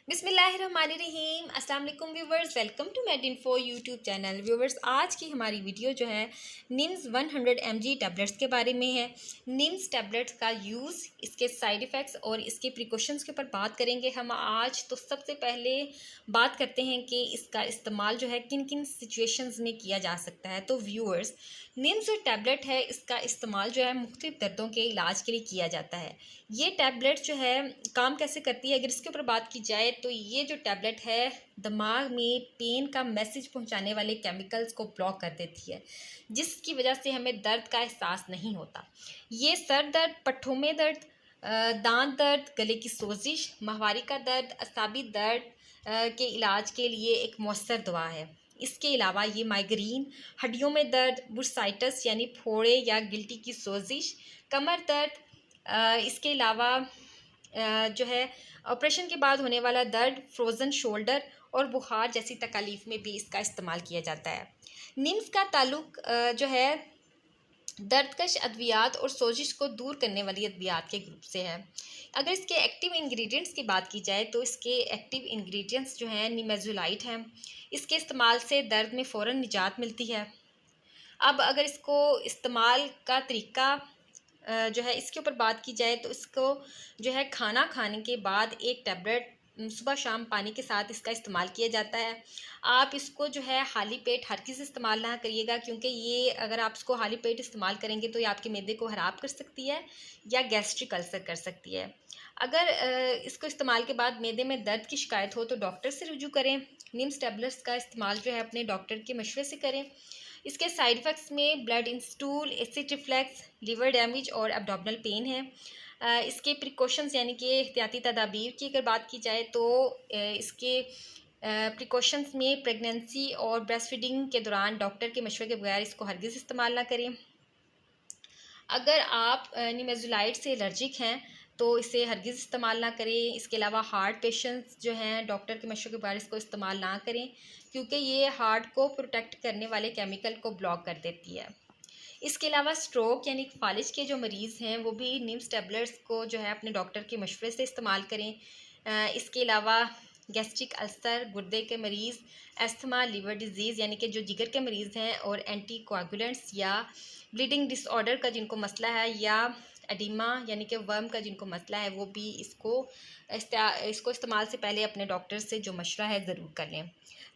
बिस्मिल्लाहिर्रहमानिर्रहीम। अस्सलाम वालेकुम viewers, welcome to made info YouTube channel. Viewers, आज की हमारी वीडियो जो है निम्स 100 mg टैबलेट्स के बारे में है। निम्स टैबलेट्स का यूज़, इसके साइड इफ़ेक्ट्स और इसके प्रिकॉशंस के ऊपर बात करेंगे हम आज। तो सबसे पहले बात करते हैं कि इसका इस्तेमाल जो है किन किन सिचुएशंस में किया जा सकता है। तो व्यूवर्स, निम्स जो टैबलेट है इसका इस्तेमाल जो है मुख्तलिफ दर्दों के इलाज के लिए किया जाता है। ये टैबलेट जो है काम कैसे करती है, अगर इसके ऊपर बात की जाए तो ये जो टैबलेट है दिमाग में पेन का मैसेज पहुंचाने वाले केमिकल्स को ब्लॉक कर देती है, जिसकी वजह से हमें दर्द का एहसास नहीं होता। ये सर दर्द, पट्ठों में दर्द, दांत दर्द, गले की सोजिश, माहवारी का दर्द, असाबी दर्द के इलाज के लिए एक मौसर दवा है। इसके अलावा ये माइग्रेन, हड्डियों में दर्द, बुर्साइटिस यानी फोड़े या गिल्टी की सोजिश, कमर दर्द, इसके अलावा जो है ऑपरेशन के बाद होने वाला दर्द, फ्रोज़न शोल्डर और बुखार जैसी तकलीफ़ में भी इसका इस्तेमाल किया जाता है। निम्स का ताल्लुक जो है दर्दकश अद्वियात और सोजिश को दूर करने वाली अद्वियात के ग्रुप से है। अगर इसके एक्टिव इंग्रेडिएंट्स की बात की जाए तो इसके एक्टिव इंग्रेडिएंट्स जो हैं निमेज़ोलाइट हैं। इसके इस्तेमाल से दर्द में फ़ौरन निजात मिलती है। अब अगर इसको इस्तेमाल का तरीका जो है इसके ऊपर बात की जाए तो इसको जो है खाना खाने के बाद एक टैबलेट सुबह शाम पानी के साथ इसका इस्तेमाल किया जाता है। आप इसको जो है खाली पेट हरगिज़ इस्तेमाल ना करिएगा, क्योंकि ये अगर आप इसको खाली पेट इस्तेमाल करेंगे तो ये आपके मैदे को ख़राब कर सकती है या गैस्ट्रिक अल्सर कर सकती है। अगर इसको इस्तेमाल के बाद मैदे में दर्द की शिकायत हो तो डॉक्टर से रुजू करें। निम्स टैबलेट्स का इस्तेमाल जो है अपने डॉक्टर के मशवरे से करें। इसके साइड इफ़ेक्ट्स में blood in stool, acid reflex, liver damage और एब्डोमिनल पेन है। इसके प्रिकॉशंस यानी कि एहतियाती तदाबीर की अगर बात की जाए तो इसके प्रिकॉशंस में प्रेगनेंसी और ब्रेस्ट फीडिंग के दौरान डॉक्टर के मशवरे के बगैर इसको हरगिज़ इस्तेमाल ना करें। अगर आप निमेज़ोलाइट से एलर्जिक हैं तो इसे हरगिज़ इस्तेमाल ना करें। इसके अलावा हार्ट पेशेंट्स जो हैं डॉक्टर के मशवरे के बगैर इसको इस्तेमाल ना करें, क्योंकि ये हार्ट को प्रोटेक्ट करने वाले केमिकल को ब्लॉक कर देती है। इसके अलावा स्ट्रोक यानी फालिज के जो मरीज़ हैं वो भी निम्स टैबलेट्स को जो है अपने डॉक्टर के मशवरे से इस्तेमाल करें। इसके अलावा गैस्ट्रिक अल्सर, गुर्दे के मरीज़, अस्थमा, लिवर डिजीज़ यानी कि जो जिगर के मरीज़ हैं और एंटी कोआगुलेंट्स या ब्लीडिंग डिसऑर्डर का जिनको मसला है या एडिमा यानी कि वर्म का जिनको मसला है वो भी इसको इस्तेमाल से पहले अपने डॉक्टर से जो मशवरा है ज़रूर कर लें।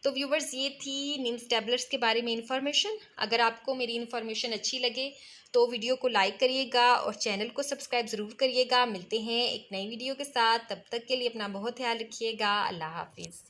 तो व्यूवर्स, ये थी निम्स टैबलेट्स के बारे में इंफॉर्मेशन। अगर आपको मेरी इन्फॉर्मेशन अच्छी लगे तो वीडियो को लाइक करिएगा और चैनल को सब्सक्राइब ज़रूर करिएगा। मिलते हैं एक नई वीडियो के साथ, तब तक के लिए अपना बहुत ख्याल रखिएगा। अल्लाह हाफिज़।